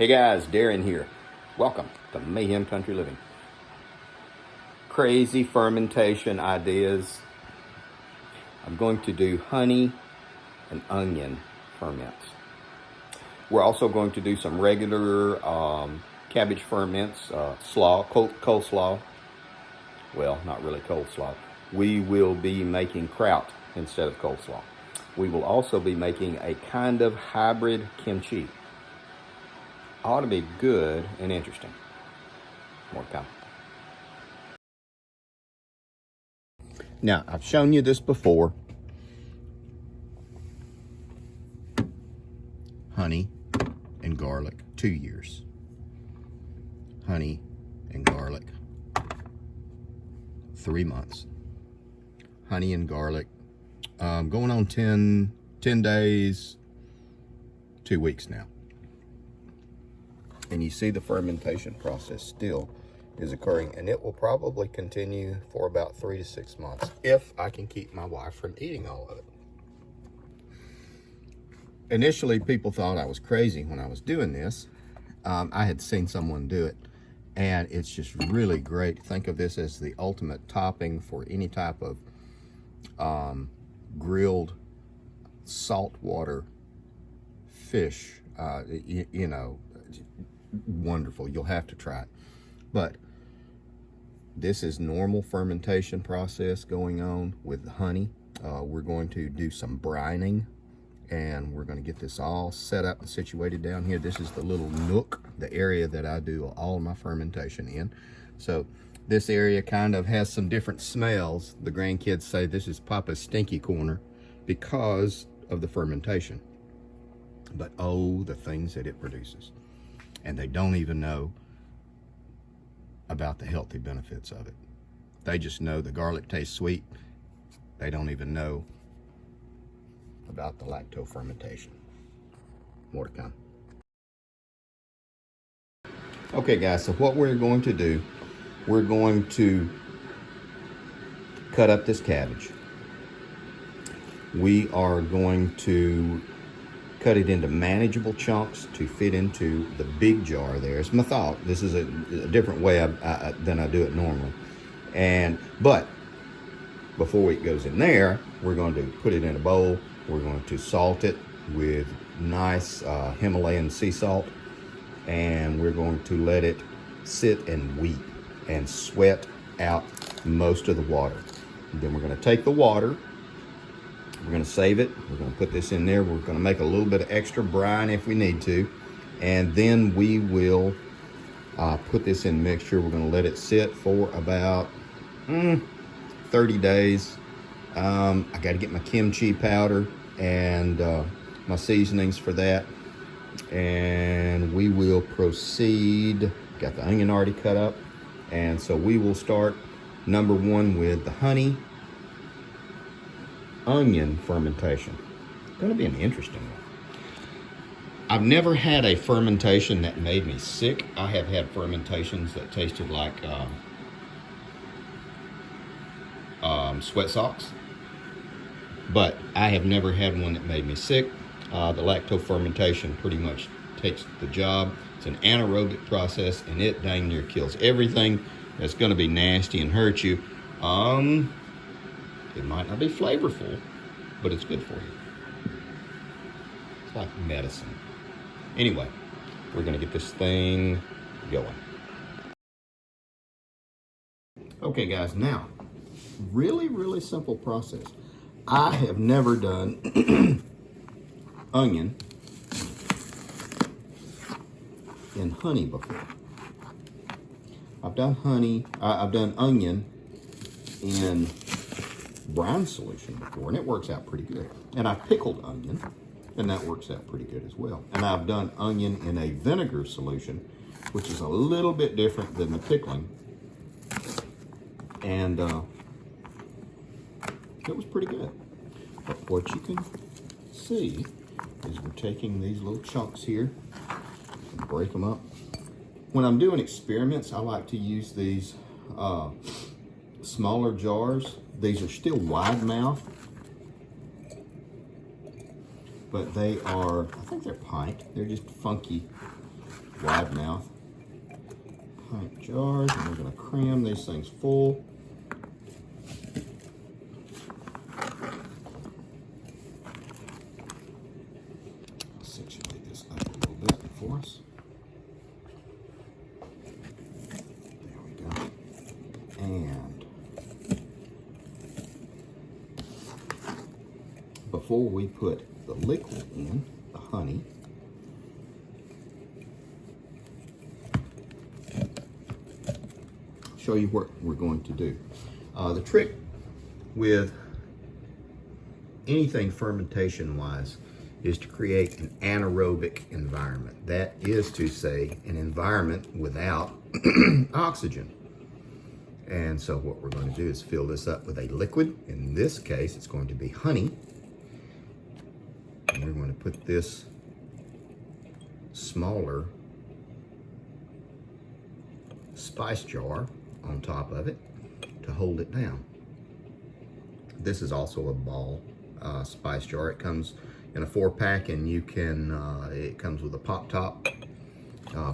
Hey guys, Darren here. Welcome to Mayhem Country Living. Crazy fermentation ideas. I'm going to do honey and onion ferments. We're also going to do some regular cabbage ferments, slaw, coleslaw. Well, not really coleslaw. We will be making kraut instead of coleslaw. We will also be making a kind of hybrid kimchi. Ought to be good and interesting. More to come. Now, I've shown you this before. Honey and garlic, 2 years. Honey and garlic, 3 months. Honey and garlic, going on 10 days, 2 weeks now. And you see the fermentation process still is occurring, and it will probably continue for about 3 to 6 months if I can keep my wife from eating all of it. Initially, people thought I was crazy when I was doing this. I had seen someone do it, and it's just really great. Think of this as the ultimate topping for any type of grilled saltwater fish, you know, wonderful. You'll have to try it. But this is normal fermentation process going on with the honey. We're going to do some brining, and we're going to get this all set up and situated down here. This is the little nook, the area that I do all my fermentation in. So this area kind of has some different smells. The grandkids say this is Papa's stinky corner because of the fermentation. But oh, the things that it produces. And they don't even know about the healthy benefits of it. They just know the garlic tastes sweet. They don't even know about the lacto fermentation. More to come. Okay guys, so what we're going to do, we're going to cut up this cabbage. We are going to cut it into manageable chunks to fit into the big jar there. It's my thought. This is a different way than I do it normally. But before it goes in there, we're going to put it in a bowl. We're going to salt it with nice Himalayan sea salt, and we're going to let it sit and weep and sweat out most of the water. And then we're going to take the water. We're going to save it. We're going to put this in there. We're going to make a little bit of extra brine if we need to. And then we will put this in mixture. We're going to let it sit for about 30 days. I got to get my kimchi powder and my seasonings for that. And we will proceed. Got the onion already cut up. And so we will start number one with the honey onion fermentation. Going to be an interesting one. I've never had a fermentation that made me sick. I have had fermentations that tasted like sweat socks, but I have never had one that made me sick. The lacto fermentation pretty much takes the job. It's an anaerobic process, and it dang near kills everything that's going to be nasty and hurt you. It might not be flavorful, but it's good for you. It's like medicine. Anyway, we're going to get this thing going. Okay, guys, now, really simple process. I have never done onion in honey before. I've done onion in brine solution before, and it works out pretty good. And I've pickled onion, and that works out pretty good as well. And I've done onion in a vinegar solution, which is a little bit different than the pickling. And it was pretty good. But what you can see is we're taking these little chunks here and break them up. When I'm doing experiments, I like to use these smaller jars. These are still wide mouth, but they are, I think they're pint. They're just funky wide mouth pint jars, and we're going to cram these things full. Accentuate this up a little bit for us. There we go. And before we put the liquid in, the honey, show you what we're going to do. The trick with anything fermentation wise is to create an anaerobic environment. That is to say, an environment without oxygen. And so what we're going to do is fill this up with a liquid. In this case, it's going to be honey. And we're going to put this smaller spice jar on top of it to hold it down. This is also a ball spice jar. It comes in a 4-pack, and you can, it comes with a pop top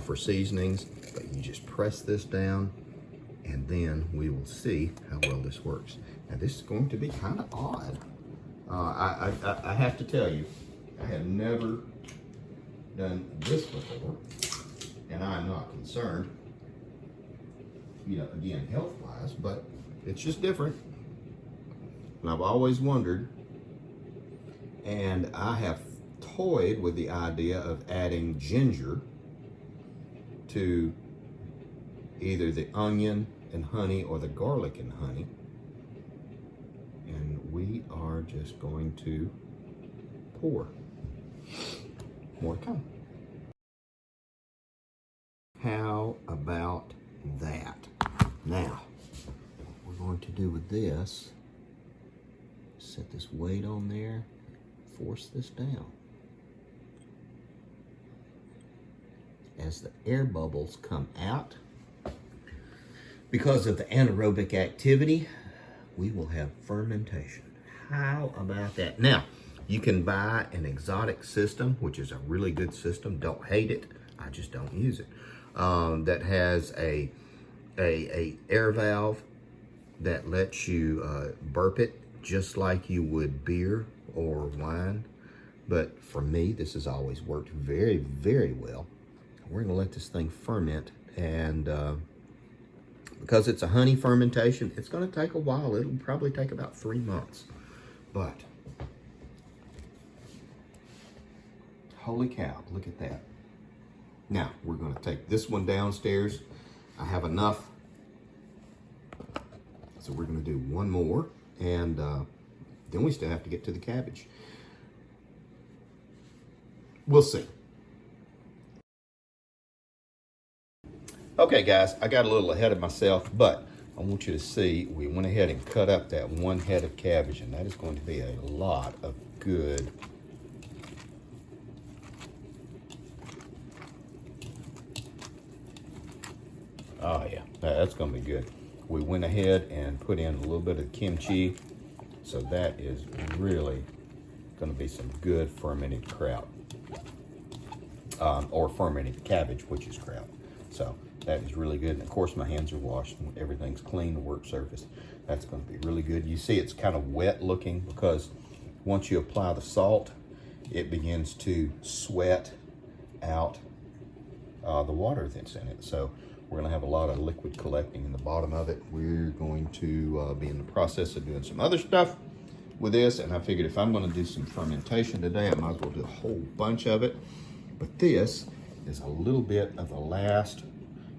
for seasonings, but you just press this down, and then we will see how well this works. Now this is going to be kind of odd. I have to tell you, I have never done this before, and I'm not concerned, you know, again, health-wise, but it's just different. And I've always wondered, and I have toyed with the idea of adding ginger to either the onion and honey or the garlic and honey. And we are just going to pour. More to come. How about that? Now, what we're going to do with this, set this weight on there, force this down. As the air bubbles come out, because of the anaerobic activity, we will have fermentation. How about that? Now, you can buy an exotic system, which is a really good system. Don't hate it. I just don't use it. That has a air valve that lets you burp it just like you would beer or wine. But for me, this has always worked very, very well. We're gonna let this thing ferment, and because it's a honey fermentation, it's gonna take a while. It'll probably take about 3 months. But, holy cow, look at that. Now, we're gonna take this one downstairs. I have enough, so we're gonna do one more, and then we still have to get to the cabbage. We'll see. Okay, guys, I got a little ahead of myself, but I want you to see we went ahead and cut up that 1 head of cabbage, and that is going to be a lot of good oh yeah, that's gonna be good. We went ahead and put in a little bit of kimchi, so that is really gonna be some good fermented kraut, or fermented cabbage, which is kraut. So that is really good. And of course, my hands are washed and everything's clean, the work surface. That's gonna be really good. You see it's kind of wet looking because once you apply the salt, it begins to sweat out the water that's in it. So we're gonna have a lot of liquid collecting in the bottom of it. We're going to be in the process of doing some other stuff with this, and I figured if I'm gonna do some fermentation today, I might as well do a whole bunch of it. But this is a little bit of the last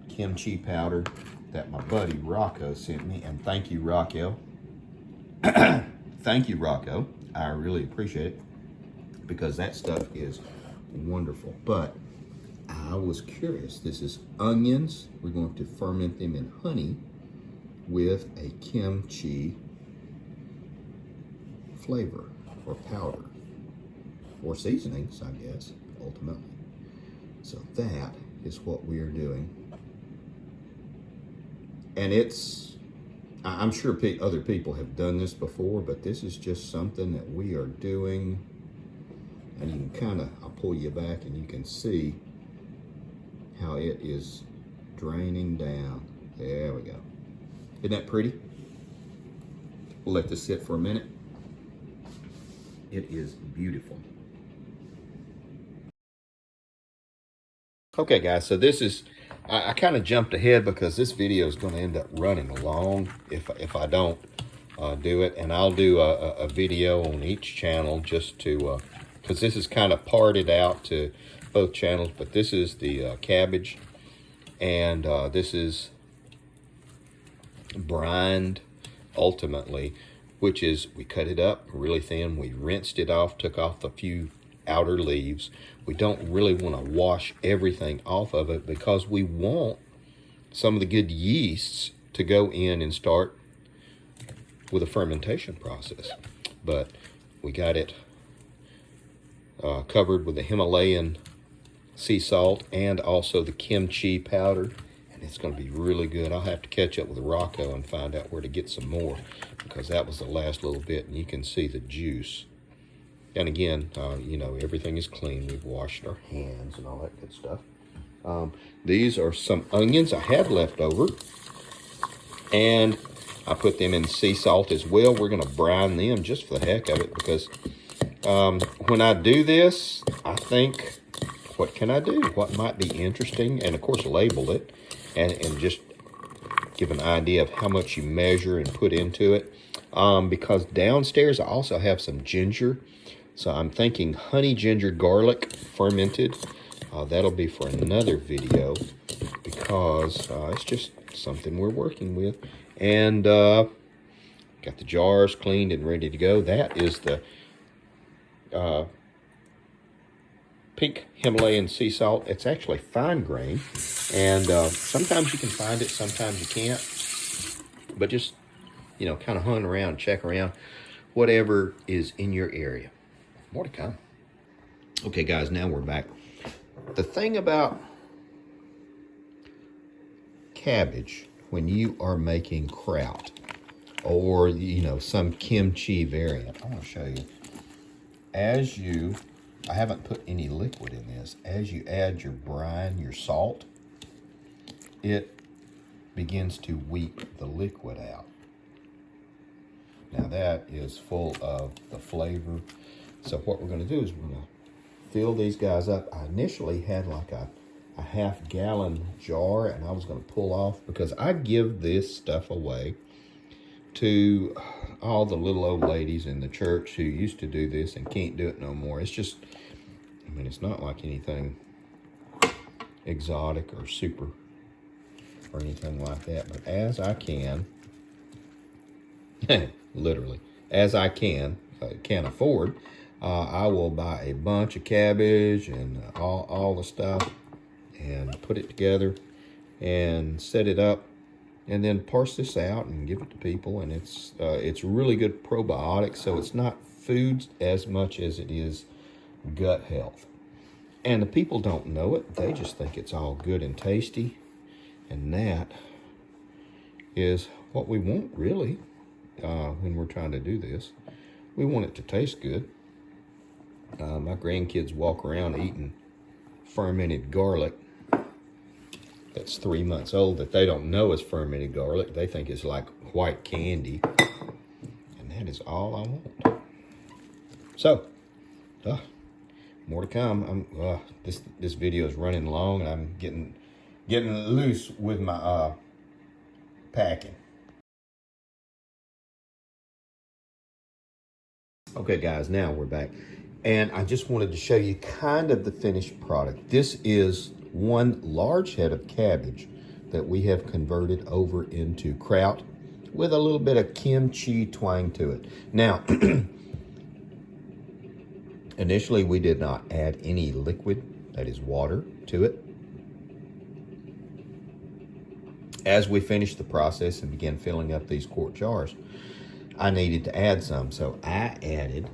kimchi powder that my buddy Rocco sent me, and thank you, Rocco. Thank you, Rocco. I really appreciate it because that stuff is wonderful. But I was curious. This is onions. We're going to ferment them in honey with a kimchi flavor or powder or seasonings, I guess, ultimately. So that is what we are doing. And I'm sure other people have done this before, but this is just something that we are doing. And you can I'll pull you back and you can see how it is draining down. There we go. Isn't that pretty? We'll let this sit for a minute. It is beautiful. Okay guys, so this is, I kind of jumped ahead because this video is going to end up running long if I don't do it. And I'll do a video on each channel just to, because this is kind of parted out to both channels. But this is the cabbage, and this is brined ultimately, which is we cut it up really thin. We rinsed it off, took off a few outer leaves. We don't really want to wash everything off of it because we want some of the good yeasts to go in and start with a fermentation process. But we got it covered with the Himalayan sea salt and also the kimchi powder, and it's going to be really good. I'll have to catch up with Rocco and find out where to get some more, because that was the last little bit, and you can see the juice. And again, you know, everything is clean. We've washed our hands and all that good stuff. These are some onions I had left over, and I put them in sea salt as well. We're going to brine them just for the heck of it, because when I do this, I think, what can I do? What might be interesting? And of course, label it and just give an idea of how much you measure and put into it. Because downstairs, I also have some ginger. So I'm thinking honey, ginger, garlic, fermented. That'll be for another video, because it's just something we're working with. And got the jars cleaned and ready to go. That is the pink Himalayan sea salt. It's actually fine grain. And sometimes you can find it, sometimes you can't. But just, you know, kind of hunt around, check around, whatever is in your area. More to come. Okay, guys, now we're back. The thing about cabbage, when you are making kraut or, you know, some kimchi variant, I want to show you. I haven't put any liquid in this. As you add your brine, your salt, it begins to weep the liquid out. Now that is full of the flavor. So what we're going to do is we're going to fill these guys up. I initially had like a half-gallon jar, and I was going to pull off because I give this stuff away to all the little old ladies in the church who used to do this and can't do it no more. It's just, I mean, it's not like anything exotic or super or anything like that. But as I can, literally, as I can afford, I will buy a bunch of cabbage and all the stuff and put it together and set it up, and then parse this out and give it to people. And it's really good probiotic, so it's not food as much as it is gut health. And the people don't know it. They just think it's all good and tasty, and that is what we want, really, when we're trying to do this. We want it to taste good. My grandkids walk around eating fermented garlic that's 3 months old that they don't know is fermented garlic. They think it's like white candy, and that is all I want. So, more to come. This video is running long, and I'm getting loose with my packing. Okay, guys, now we're back. And I just wanted to show you kind of the finished product. This is one large head of cabbage that we have converted over into kraut with a little bit of kimchi twang to it. Now, initially we did not add any liquid, that is water, to it. As we finished the process and began filling up these quart jars, I needed to add some, so I added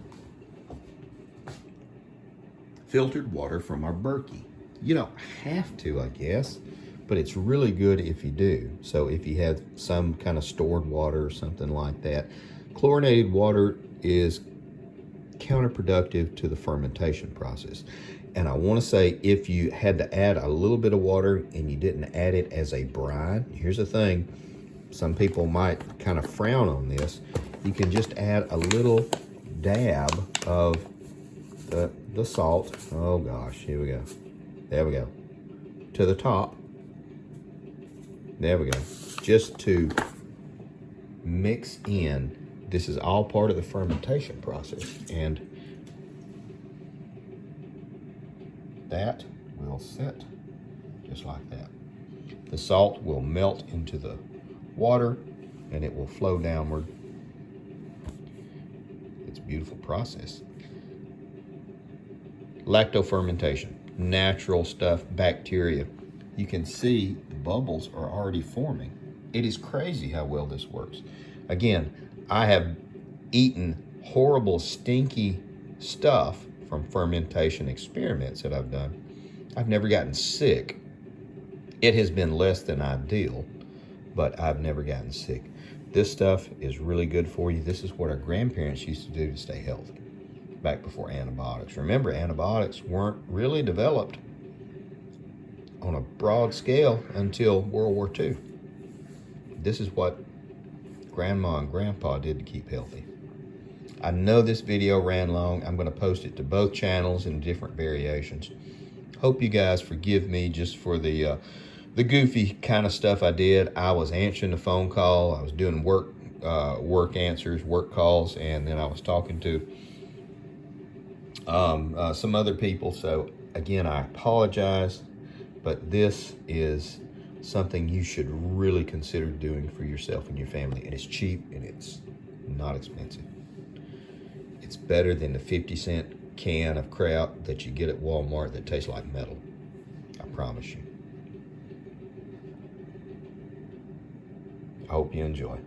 filtered water from our Berkey. You don't have to, I guess, but it's really good if you do. So if you have some kind of stored water or something like that, chlorinated water is counterproductive to the fermentation process. And I want to say, if you had to add a little bit of water and you didn't add it as a brine, here's the thing, some people might kind of frown on this. You can just add a little dab of the salt. Oh gosh, here we go. There we go. To the top. There we go. Just to mix in. This is all part of the fermentation process. And that will sit just like that. The salt will melt into the water and it will flow downward. It's a beautiful process. Lactofermentation, natural stuff, bacteria. You can see the bubbles are already forming. It is crazy how well this works. Again, I have eaten horrible, stinky stuff from fermentation experiments that I've done. I've never gotten sick. It has been less than ideal, but I've never gotten sick. This stuff is really good for you. This is what our grandparents used to do to stay healthy back before antibiotics. Remember, antibiotics weren't really developed on a broad scale until World War II. This is what Grandma and Grandpa did to keep healthy. I know this video ran long. I'm going to post it to both channels in different variations. Hope you guys forgive me just for the goofy kind of stuff I did. I was answering the phone call. I was doing work answers, work calls, and then I was talking to some other people. So again, I apologize, but this is something you should really consider doing for yourself and your family. And it's cheap and it's not expensive. It's better than the 50-cent can of kraut that you get at Walmart that tastes like metal. I promise you. I hope you enjoy.